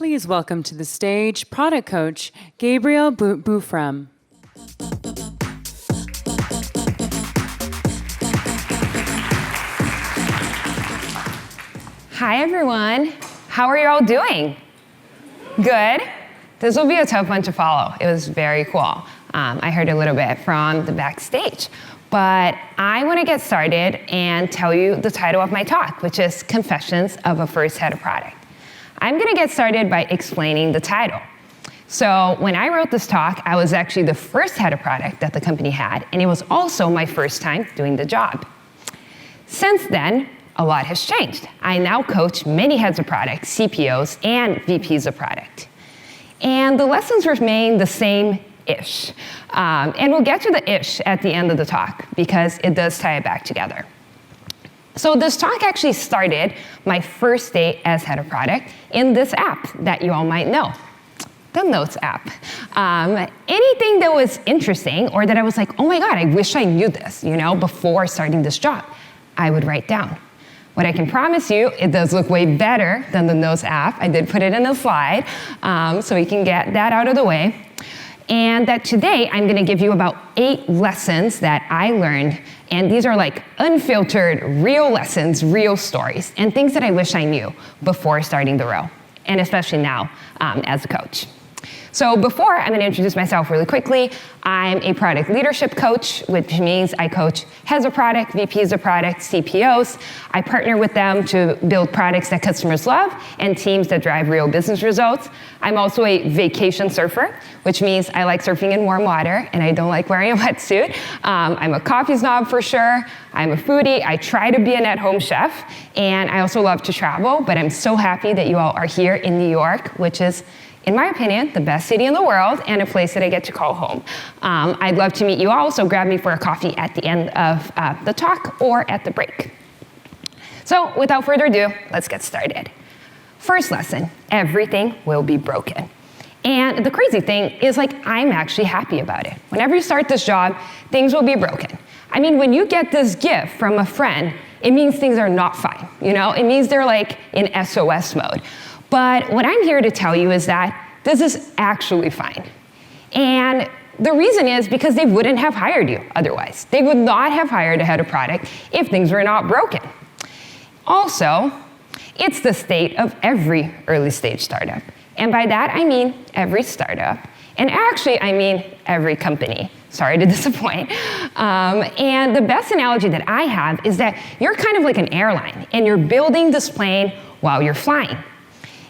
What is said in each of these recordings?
Please welcome to the stage product coach, Gabrielle Bufrem. Hi, everyone. How are you all doing? Good? This will be a tough one to follow. It was very cool. I heard a little bit from the backstage. But I want to get started and tell you the title of my talk, which is Confessions of a First Head of Product. I'm going to get started by explaining the title. So when I wrote this talk, I was actually the first head of product that the company had, and it was also my first time doing the job. Since then, a lot has changed. I now coach many heads of product, CPOs, and VPs of product. And the lessons remain the same-ish. And we'll get to the ish at the end of the talk, because it does tie it back together. So this talk actually started my first day as head of product in this app that you all might know, the Notes app. Anything that was interesting or that I was like, oh my God, I wish I knew this, before starting this job, I would write down. What I can promise you, it does look way better than the Notes app. I did put it in a slide, so we can get that out of the way. And that today, I'm going to give you about 8 lessons that I learned. And these are like unfiltered, real lessons, real stories, and things that I wish I knew before starting the role, and especially now as a coach. So before, I'm going to introduce myself really quickly. I'm a product leadership coach, which means I coach heads of product, VPs of product, CPOs. I partner with them to build products that customers love and teams that drive real business results. I'm also a vacation surfer, which means I like surfing in warm water and I don't like wearing a wetsuit. I'm a coffee snob for sure. I'm a foodie. I try to be an at-home chef, and I also love to travel, but I'm so happy that you all are here in New York, which is, in my opinion, the best city in the world and a place that I get to call home. I'd love to meet you all, so grab me for a coffee at the end of the talk or at the break. So without further ado, let's get started. First lesson, everything will be broken. And the crazy thing is, I'm actually happy about it. Whenever you start this job, things will be broken. I mean, when you get this gift from a friend, it means things are not fine, It means they're in SOS mode. But what I'm here to tell you is that this is actually fine. And the reason is because they wouldn't have hired you otherwise. They would not have hired a head of product if things were not broken. Also, it's the state of every early stage startup. And by that, I mean every startup. And actually, I mean every company. Sorry to disappoint. And the best analogy that I have is that you're kind of like an airline, and you're building this plane while you're flying.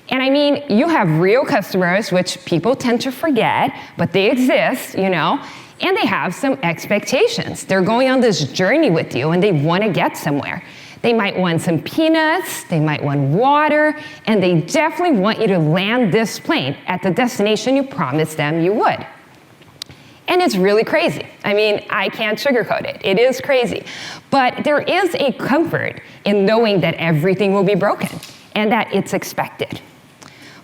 And I mean, you have real customers, which people tend to forget, but they exist, and they have some expectations. They're going on this journey with you, and they want to get somewhere. They might want some peanuts, they might want water, and they definitely want you to land this plane at the destination you promised them you would. And it's really crazy. I mean, I can't sugarcoat it. It is crazy. But there is a comfort in knowing that everything will be broken and that it's expected.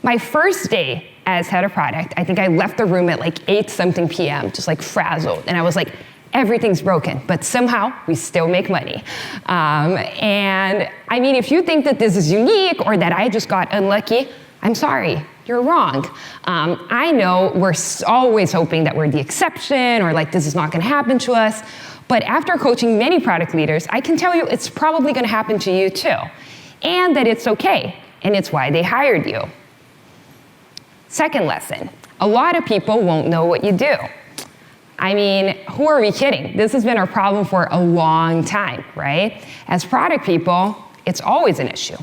My first day as head of product, I think I left the room at 8-something p.m., just frazzled. And I was like, everything's broken, but somehow we still make money. And I mean, if you think that this is unique or that I just got unlucky, I'm sorry, you're wrong. I know we're always hoping that we're the exception or this is not gonna happen to us. But after coaching many product leaders, I can tell you it's probably gonna happen to you too. And that it's okay, and it's why they hired you. Second lesson, a lot of people won't know what you do. I mean, who are we kidding? This has been our problem for a long time, right? As product people, it's always an issue.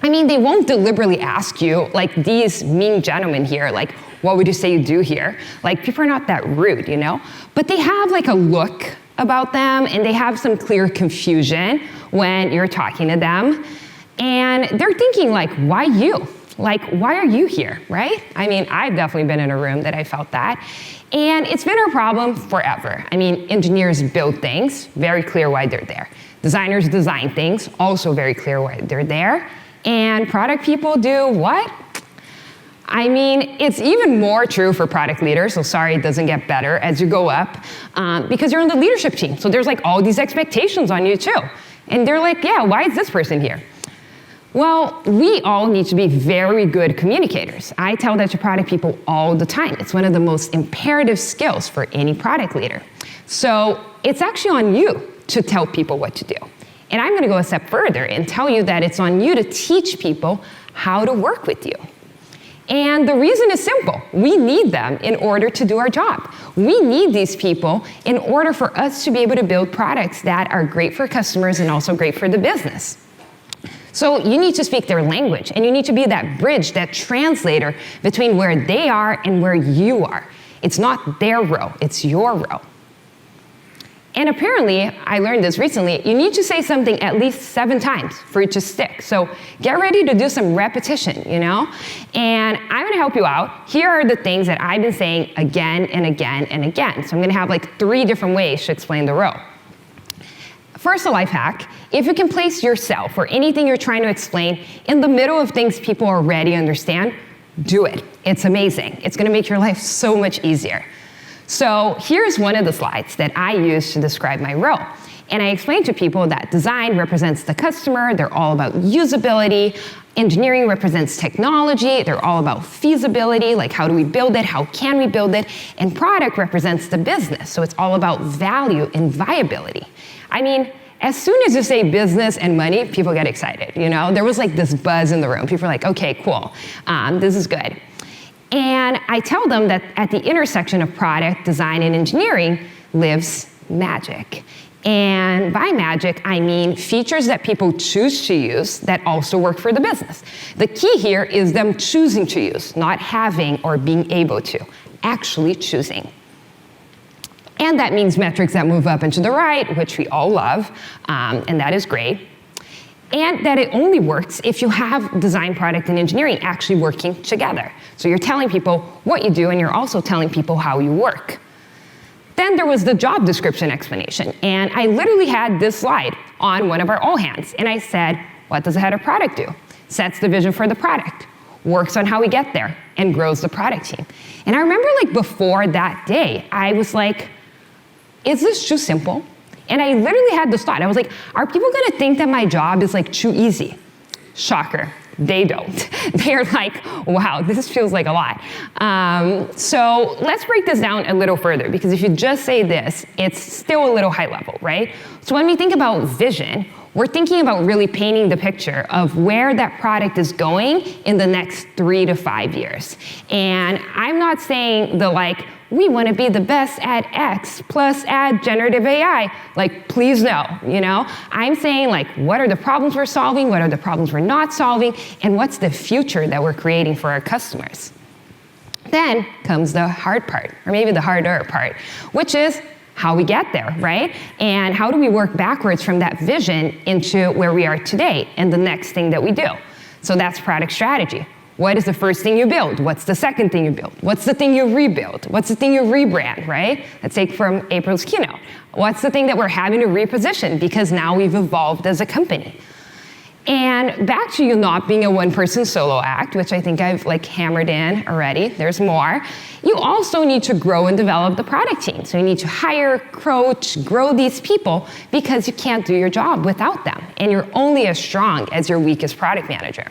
I mean, they won't deliberately ask you, these mean gentlemen here, what would you say you do here? People are not that rude, But they have a look about them, and they have some clear confusion when you're talking to them. And they're thinking, why you? Why are you here, right? I mean, I've definitely been in a room that I felt that. And it's been our problem forever. I mean, engineers build things, very clear why they're there. Designers design things, also very clear why they're there. And product people do what? I mean, it's even more true for product leaders, so sorry it doesn't get better as you go up, because you're on the leadership team, so there's all these expectations on you too. And they're yeah, why is this person here? Well, we all need to be very good communicators. I tell that to product people all the time. It's one of the most imperative skills for any product leader. So it's actually on you to tell people what to do. And I'm going to go a step further and tell you that it's on you to teach people how to work with you. And the reason is simple. We need them in order to do our job. We need these people in order for us to be able to build products that are great for customers and also great for the business. So you need to speak their language, and you need to be that bridge, that translator between where they are and where you are. It's not their row, it's your row. And apparently, I learned this recently, you need to say something at least 7 times for it to stick. So get ready to do some repetition, you know? And I'm gonna help you out. Here are the things that I've been saying again and again and again. So I'm gonna have like 3 different ways to explain the row. First, a life hack. If you can place yourself or anything you're trying to explain in the middle of things people already understand, do it. It's amazing. It's gonna make your life so much easier. So here's one of the slides that I use to describe my row. And I explain to people that design represents the customer, they're all about usability. Engineering represents technology, they're all about feasibility, like how do we build it, how can we build it? And product represents the business, so it's all about value and viability. I mean, as soon as you say business and money, people get excited, you know? There was like this buzz in the room. People were like, okay, cool, this is good. And I tell them that at the intersection of product, design, and engineering lives magic. And by magic, I mean features that people choose to use that also work for the business. The key here is them choosing to use, not having or being able to, actually choosing. And that means metrics that move up and to the right, which we all love, and that is great. And that it only works if you have design, product, and engineering actually working together. So you're telling people what you do, and you're also telling people how you work. Then there was the job description explanation, and I literally had this slide on one of our all hands, and I said, what does a head of product do? Sets the vision for the product, works on how we get there, and grows the product team. And I remember like before that day, I was like, is this too simple? And I literally had this thought. I was like, are people gonna think that my job is like too easy? Shocker, they don't. They're like, wow, this feels like a lot. So let's break this down a little further, because if you just say this, it's still a little high level, right? So when we think about vision, we're thinking about really painting the picture of where that product is going in the next 3 to 5 years. And I'm not saying the like, we want to be the best at X plus add generative AI. Like, please no, you know? I'm saying like, what are the problems we're solving? What are the problems we're not solving? And what's the future that we're creating for our customers? Then comes the hard part, or maybe the harder part, which is how we get there, right? And how do we work backwards from that vision into where we are today and the next thing that we do? So that's product strategy. What is the first thing you build? What's the second thing you build? What's the thing you rebuild? What's the thing you rebrand, right? Let's take from April's keynote. What's the thing that we're having to reposition because now we've evolved as a company? And back to you not being a one-person solo act, which I think I've like hammered in already, there's more. You also need to grow and develop the product team. So you need to hire, coach, grow these people, because you can't do your job without them. And you're only as strong as your weakest product manager.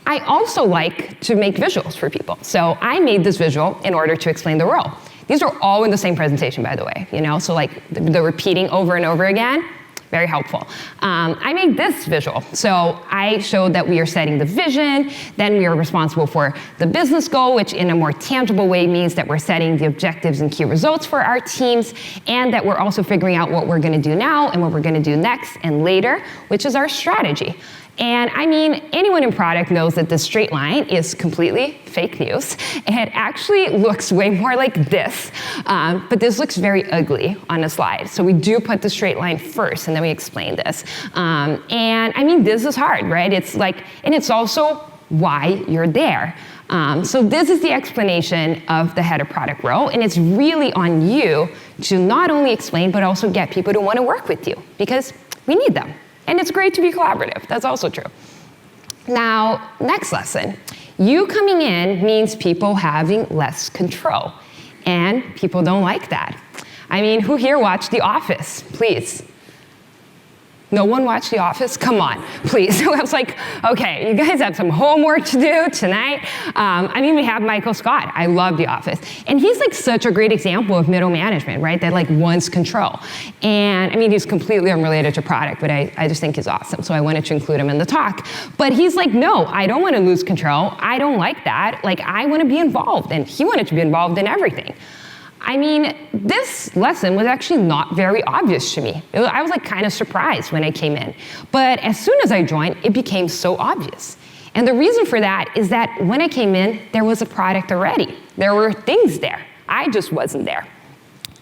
I also like to make visuals for people. So I made this visual in order to explain the role. These are all in the same presentation, by the way, you know? So like the repeating over and over again, very helpful. I made this visual. So I showed that we are setting the vision, then we are responsible for the business goal, which in a more tangible way means that we're setting the objectives and key results for our teams, and that we're also figuring out what we're gonna do now and what we're gonna do next and later, which is our strategy. And I mean, anyone in product knows that this straight line is completely fake news. It actually looks way more like this, but this looks very ugly on a slide. So we do put the straight line first, and then we explain this. And I mean, this is hard, right? It's like, and it's also why you're there. So this is the explanation of the head of product role, and it's really on you to not only explain, but also get people to want to work with you, because we need them. And it's great to be collaborative. That's also true. Now, next lesson. You coming in means people having less control. And people don't like that. I mean, who here watched The Office? Please. No one watched The Office? Come on, please. So I was like, okay, you guys have some homework to do tonight. We have Michael Scott. I love The Office. And he's like such a great example of middle management, right? That like wants control. And he's completely unrelated to product, but I just think he's awesome. So I wanted to include him in the talk. But he's like, no, I don't want to lose control. I don't like that. Like, I want to be involved. And he wanted to be involved in everything. This lesson was actually not very obvious to me. I was like kind of surprised when I came in. But as soon as I joined, it became so obvious. And the reason for that is that when I came in, there was a product already. There were things there. I just wasn't there.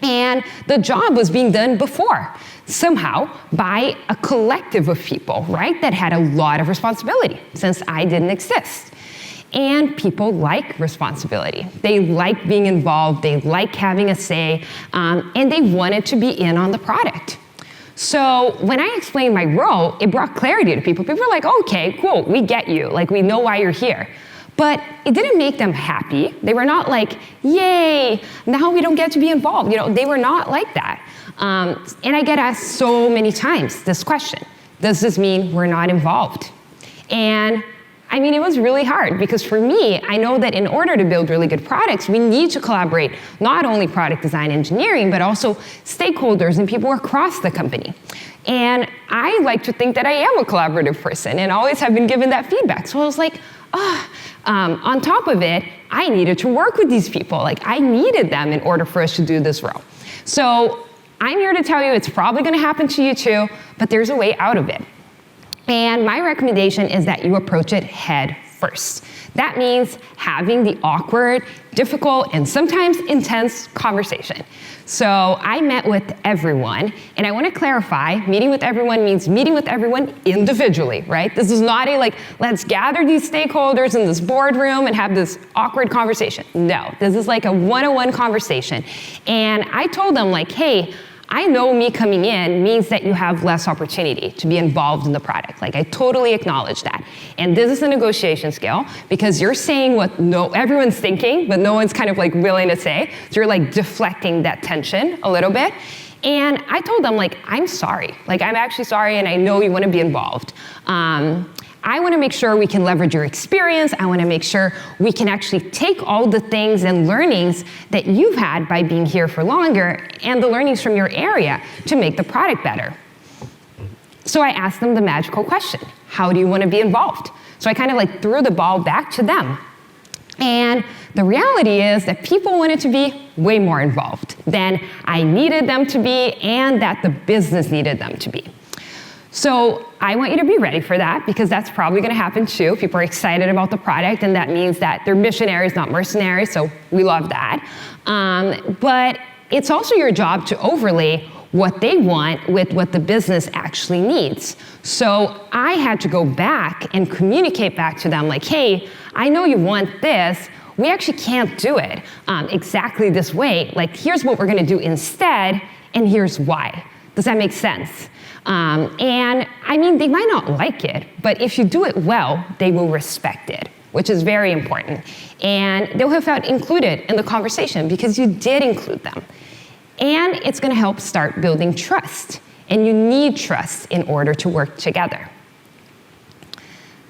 And the job was being done before, somehow, by a collective of people, right, that had a lot of responsibility since I didn't exist. And people like responsibility. They like being involved, they like having a say, and they wanted to be in on the product. So when I explained my role, it brought clarity to people. People were like, okay, cool, we get you. Like, we know why you're here. But it didn't make them happy. They were not like, yay, now we don't get to be involved. They were not like that. And I get asked so many times this question: does this mean we're not involved? And it was really hard because for me, I know that in order to build really good products, we need to collaborate, not only product design engineering, but also stakeholders and people across the company. And I like to think that I am a collaborative person and always have been given that feedback. So I was like, on top of it, I needed to work with these people. Like, I needed them in order for us to do this role. So I'm here to tell you it's probably going to happen to you too, but there's a way out of it. And my recommendation is that you approach it head first. That means having the awkward, difficult, and sometimes intense conversation. So I met with everyone, and I want to clarify, meeting with everyone means meeting with everyone individually, right? This is not a let's gather these stakeholders in this boardroom and have this awkward conversation. No, this is like a one-on-one conversation. And I told them hey, I know me coming in means that you have less opportunity to be involved in the product. I totally acknowledge that. And this is a negotiation skill because you're saying what everyone's thinking, but no one's kind of willing to say. So you're deflecting that tension a little bit. And I told them I'm sorry. I'm actually sorry, and I know you want to be involved. I want to make sure we can leverage your experience. I want to make sure we can actually take all the things and learnings that you've had by being here for longer and the learnings from your area to make the product better. So I asked them the magical question: how do you want to be involved? So I kind of threw the ball back to them. And the reality is that people wanted to be way more involved than I needed them to be and that the business needed them to be. So I want you to be ready for that because that's probably going to happen too. People are excited about the product, and that means that they're missionaries, not mercenaries, so we love that. But it's also your job to overlay what they want with what the business actually needs. So I had to go back and communicate back to them hey, I know you want this. We actually can't do it exactly this way. Here's what we're going to do instead, and here's why. Does that make sense? They might not like it, but if you do it well, they will respect it, which is very important. And they'll have felt included in the conversation because you did include them. And it's going to help start building trust. And you need trust in order to work together.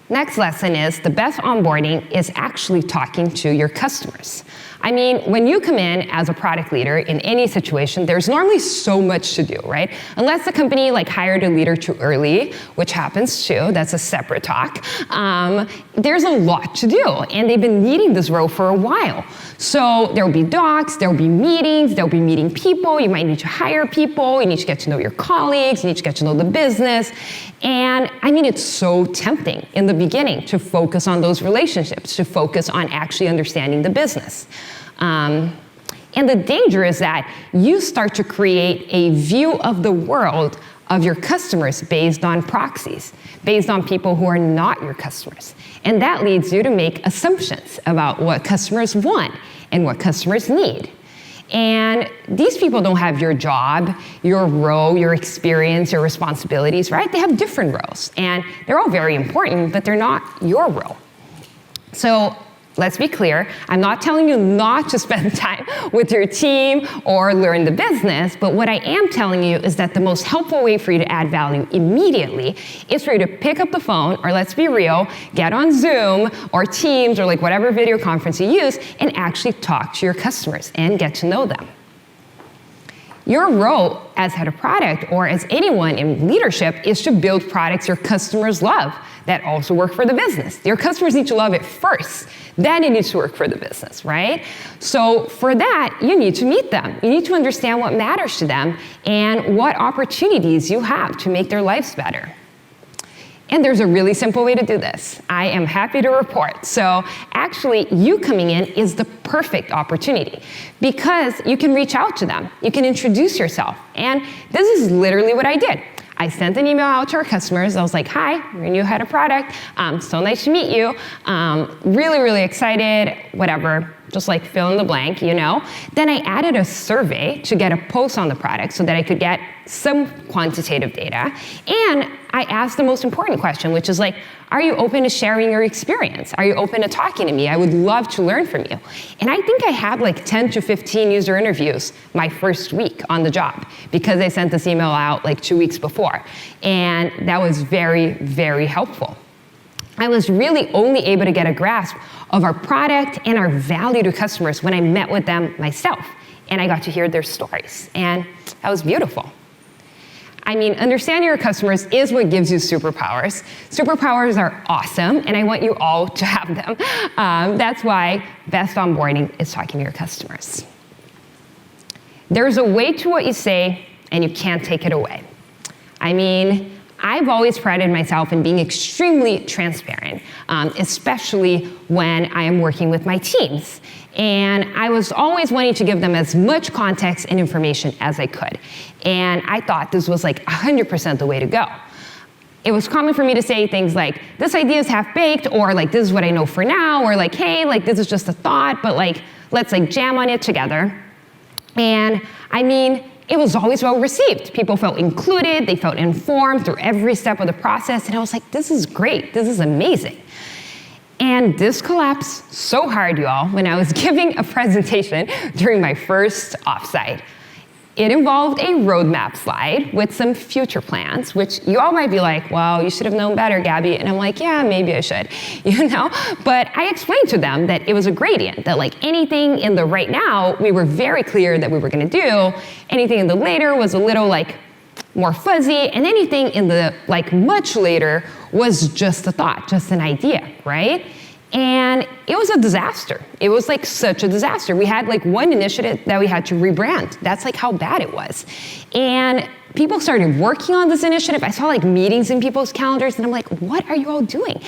Next lesson is the best onboarding is actually talking to your customers. When you come in as a product leader in any situation, there's normally so much to do, right? Unless the company hired a leader too early, which happens too, that's a separate talk. There's a lot to do, and they've been needing this role for a while. So there'll be docs, there'll be meetings, there'll be meeting people, you might need to hire people, you need to get to know your colleagues, you need to get to know the business. And it's so tempting in the beginning to focus on those relationships, to focus on actually understanding the business. And the danger is that you start to create a view of the world of your customers based on proxies, based on people who are not your customers. And that leads you to make assumptions about what customers want and what customers need. And these people don't have your job, your role, your experience, your responsibilities, right? They have different roles. And they're all very important, but they're not your role. So let's be clear, I'm not telling you not to spend time with your team or learn the business, but what I am telling you is that the most helpful way for you to add value immediately is for you to pick up the phone, or let's be real, get on Zoom or Teams or like whatever video conference you use and actually talk to your customers and get to know them. Your role as head of product or as anyone in leadership is to build products your customers love that also work for the business. Your customers need to love it first, then it needs to work for the business, right? So for that, you need to meet them. You need to understand what matters to them and what opportunities you have to make their lives better. And there's a really simple way to do this. I am happy to report. So actually, you coming in is the perfect opportunity because you can reach out to them. You can introduce yourself. And this is literally what I did. I sent an email out to our customers. I was like, hi, your new head of product. So nice to meet you. Really, really excited, whatever. Just like fill in the blank, you know. Then I added a survey to get a pulse on the product so that I could get some quantitative data. And I asked the most important question, which is like, are you open to sharing your experience? Are you open to talking to me? I would love to learn from you. And I think I had like 10 to 15 user interviews my first week on the job because I sent this email out like 2 weeks before. And that was very, very helpful. I was really only able to get a grasp of our product and our value to customers when I met with them myself. And I got to hear their stories. And that was beautiful. I mean, understanding your customers is what gives you superpowers. Superpowers are awesome, and I want you all to have them. That's why best onboarding is talking to your customers. There's a way to what you say, and you can't take it away. I mean, I've always prided myself in being extremely transparent, especially when I am working with my teams. And I was always wanting to give them as much context and information as I could. And I thought this was like 100% the way to go. It was common for me to say things like, this idea is half-baked, or like, this is what I know for now, or like, hey, like, this is just a thought, but like, let's like jam on it together. And I mean, it was always well received. People felt included, they felt informed through every step of the process, and I was like, this is great, this is amazing. And this collapsed so hard, y'all, when I was giving a presentation during my first offsite. It involved a roadmap slide with some future plans, which you all might be like, well, you should have known better, Gabby. And I'm like, yeah, maybe I should, you know? But I explained to them that it was a gradient, that like anything in the right now, we were very clear that we were gonna do. Anything in the later was a little like more fuzzy, and anything in the like much later was just a thought, just an idea, right? And it was a disaster. It was like such a disaster. We had like one initiative that we had to rebrand. That's like how bad it was. And people started working on this initiative. I saw like meetings in people's calendars, and I'm like, what are you all doing?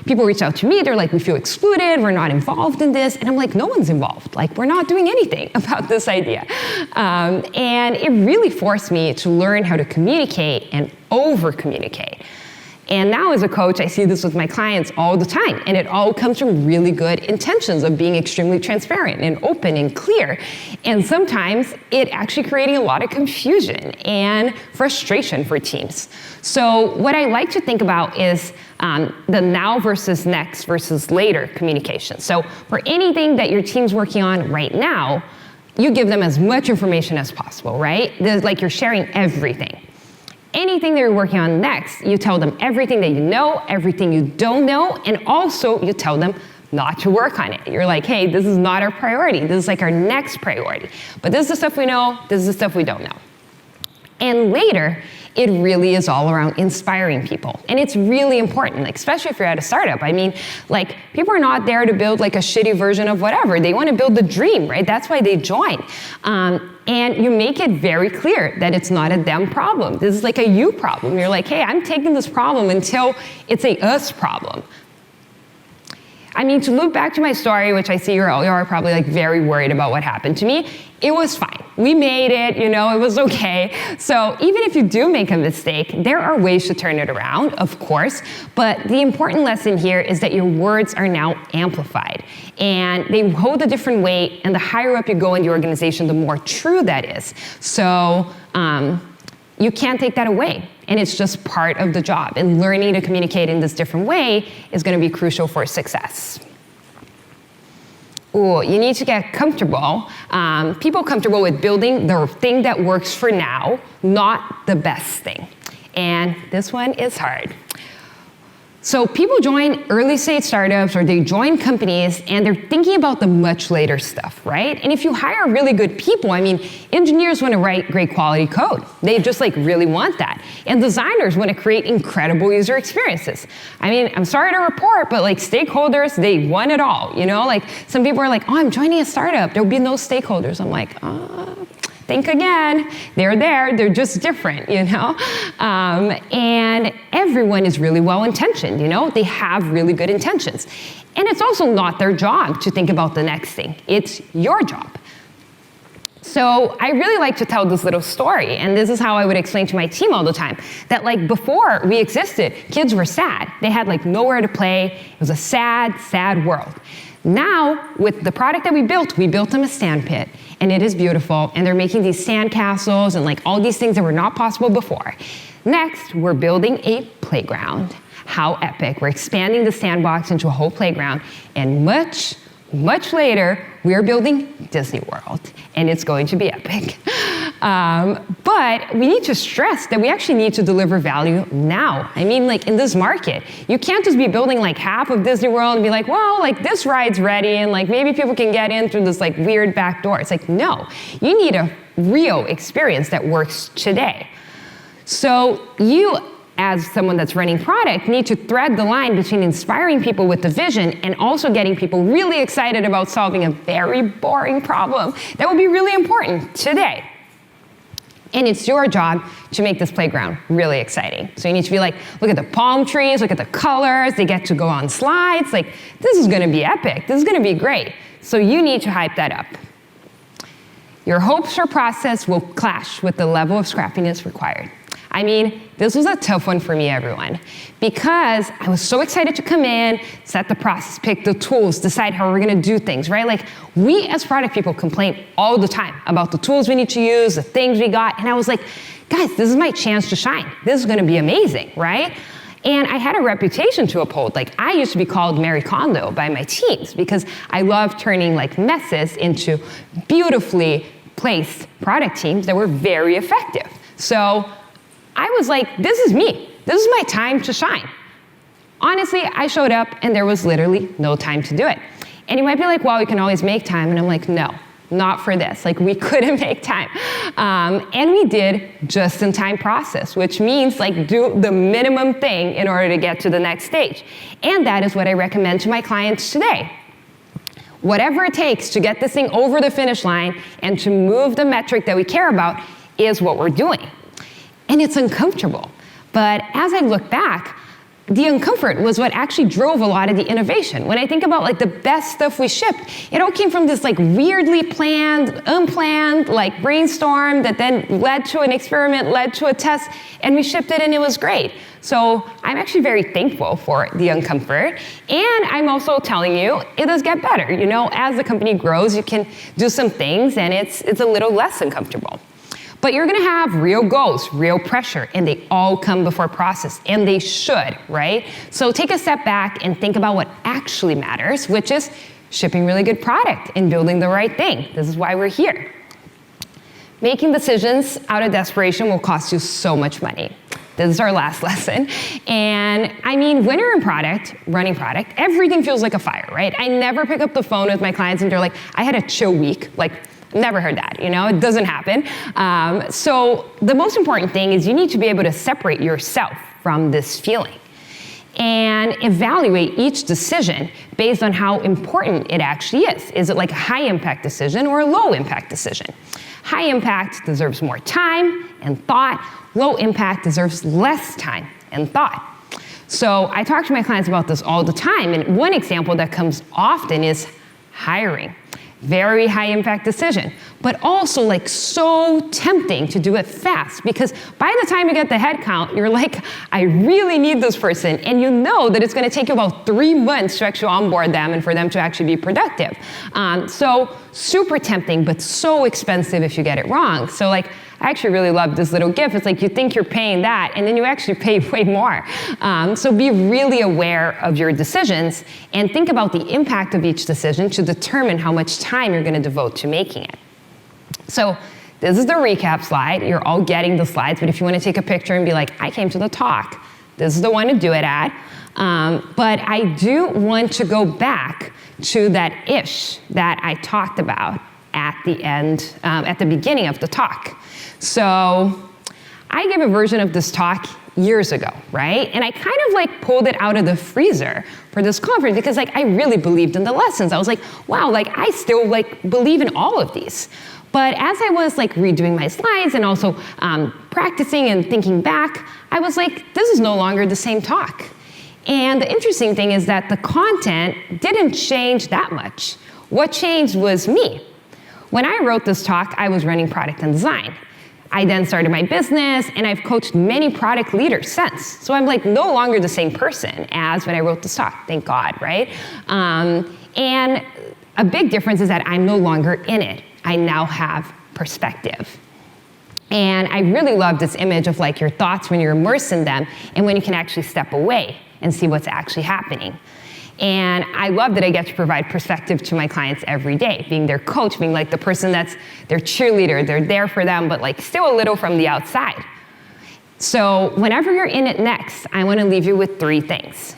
People reached out to me. They're like, we feel excluded. We're not involved in this. And I'm like, no one's involved. Like, we're not doing anything about this idea. And it really forced me to learn how to communicate and over-communicate. And now as a coach, I see this with my clients all the time, and it all comes from really good intentions of being extremely transparent and open and clear. And sometimes it actually creating a lot of confusion and frustration for teams. So what I like to think about is the now versus next versus later communication. So for anything that your team's working on right now, you give them as much information as possible, right? There's like you're sharing everything. Anything that you're working on next, you tell them everything that you know, everything you don't know, and also you tell them not to work on it. You're like, hey, this is not our priority. This is like our next priority. But this is the stuff we know, this is the stuff we don't know. And later, it really is all around inspiring people. And it's really important, like, especially if you're at a startup. I mean, like, people are not there to build like a shitty version of whatever. They want to build the dream, right? That's why they join. And you make it very clear that it's not a them problem. This is like a you problem. You're like, hey, I'm taking this problem until it's a us problem. I mean, to loop back to my story, which I see you are probably like very worried about what happened to me, it was fine. We made it, you know, it was okay. So even if you do make a mistake, there are ways to turn it around, of course, but the important lesson here is that your words are now amplified, and they hold a different weight, and the higher up you go in the organization, the more true that is. So you can't take that away, and it's just part of the job, and learning to communicate in this different way is going to be crucial for success. Ooh, you need to get comfortable, people comfortable with building the thing that works for now, not the best thing. And this one is hard. So people join early stage startups or they join companies and they're thinking about the much later stuff, right? And if you hire really good people, I mean, engineers want to write great quality code. They just really want that. And designers want to create incredible user experiences. I mean, I'm sorry to report, but stakeholders, they want it all, some people are like, oh, I'm joining a startup. There'll be no stakeholders. I'm like, think again, they're just different, And everyone is really well-intentioned, they have really good intentions. And it's also not their job to think about the next thing. It's your job. So I really like to tell this little story, and this is how I would explain to my team all the time, that before we existed, kids were sad. They had nowhere to play. It was a sad, sad world. Now, with the product that we built them a sand pit, and it is beautiful, and they're making these sand castles and all these things that were not possible before. Next, we're building a playground. How epic. We're expanding the sandbox into a whole playground, and much, much later, we're building Disney World, and it's going to be epic. But we need to stress that we actually need to deliver value now. I mean, in this market, you can't just be building half of Disney World and be well, this ride's ready, and maybe people can get in through this weird back door. It's no, you need a real experience that works today. So you, as someone that's running product, need to thread the line between inspiring people with the vision and also getting people really excited about solving a very boring problem that will be really important today. And it's your job to make this playground really exciting. So you need to be look at the palm trees, look at the colors, they get to go on slides. This is gonna be epic, this is gonna be great. So you need to hype that up. Your hopes for process will clash with the level of scrappiness required. I mean, this was a tough one for me, everyone, because I was so excited to come in, set the process, pick the tools, decide how we're gonna do things, right? We as product people complain all the time about the tools we need to use, the things we got, and I was like, guys, this is my chance to shine. This is gonna be amazing, right? And I had a reputation to uphold. I used to be called Mary Kondo by my teams because I love turning messes into beautifully placed product teams that were very effective. So I was like, this is me. This is my time to shine. Honestly, I showed up and there was literally no time to do it. And you might be like, well, we can always make time. And I'm like, no, not for this. We couldn't make time. And we did just-in-time process, which means do the minimum thing in order to get to the next stage. And that is what I recommend to my clients today. Whatever it takes to get this thing over the finish line and to move the metric that we care about is what we're doing. And it's uncomfortable. But as I look back, the uncomfort was what actually drove a lot of the innovation. When I think about the best stuff we shipped, it all came from this weirdly planned, unplanned, brainstorm that then led to an experiment, led to a test, and we shipped it and it was great. So I'm actually very thankful for the uncomfort. And I'm also telling you, it does get better. As the company grows, you can do some things and it's a little less uncomfortable. But you're gonna have real goals, real pressure, and they all come before process, and they should, right? So take a step back and think about what actually matters, which is shipping really good product and building the right thing. This is why we're here. Making decisions out of desperation will cost you so much money. This is our last lesson. And I mean, when you're in product, running product, everything feels like a fire, right? I never pick up the phone with my clients and they're like, I had a chill week. Never heard that, it doesn't happen. So the most important thing is you need to be able to separate yourself from this feeling and evaluate each decision based on how important it actually is. Is it a high impact decision or a low impact decision? High impact deserves more time and thought. Low impact deserves less time and thought. So I talk to my clients about this all the time, and one example that comes often is hiring. Very high impact decision, but also so tempting to do it fast because by the time you get the head count, you're like, I really need this person. And you know that it's gonna take you about 3 months to actually onboard them and for them to actually be productive. So super tempting, but so expensive if you get it wrong. So I actually really love this little GIF. It's like you think you're paying that, and then you actually pay way more. So be really aware of your decisions and think about the impact of each decision to determine how much time you're going to devote to making it. So this is the recap slide. You're all getting the slides, but if you want to take a picture and be like, I came to the talk, this is the one to do it at. But I do want to go back to that ish that I talked about at the end, at the beginning of the talk. So I gave a version of this talk years ago, right? And I kind of like pulled it out of the freezer for this conference because like I really believed in the lessons. I was like, wow, like I still like believe in all of these. But as I was like redoing my slides and also practicing and thinking back, I was like, this is no longer the same talk. And the interesting thing is that the content didn't change that much. What changed was me. When I wrote this talk, I was running product and design. I then started my business, and I've coached many product leaders since. So I'm like no longer the same person as when I wrote this talk, thank God, right? And a big difference is that I'm no longer in it. I now have perspective. And I really love this image of like your thoughts when you're immersed in them and when you can actually step away and see what's actually happening. And I love that I get to provide perspective to my clients every day, being their coach, being like the person that's their cheerleader, they're there for them, but like still a little from the outside. So whenever you're in it next, I want to leave you with 3 things.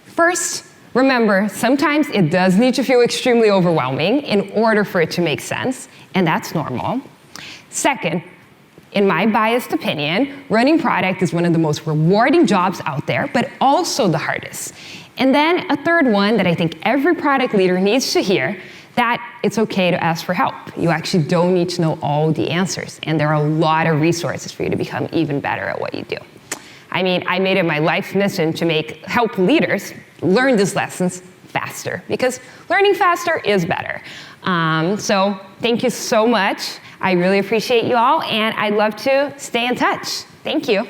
First, remember, sometimes it does need to feel extremely overwhelming in order for it to make sense, and that's normal. Second, in my biased opinion, running product is one of the most rewarding jobs out there, but also the hardest. And then a third one that I think every product leader needs to hear, that it's okay to ask for help. You actually don't need to know all the answers, and there are a lot of resources for you to become even better at what you do. I mean, I made it my life's mission to help leaders learn these lessons faster, because learning faster is better. So thank you so much. I really appreciate you all, and I'd love to stay in touch. Thank you.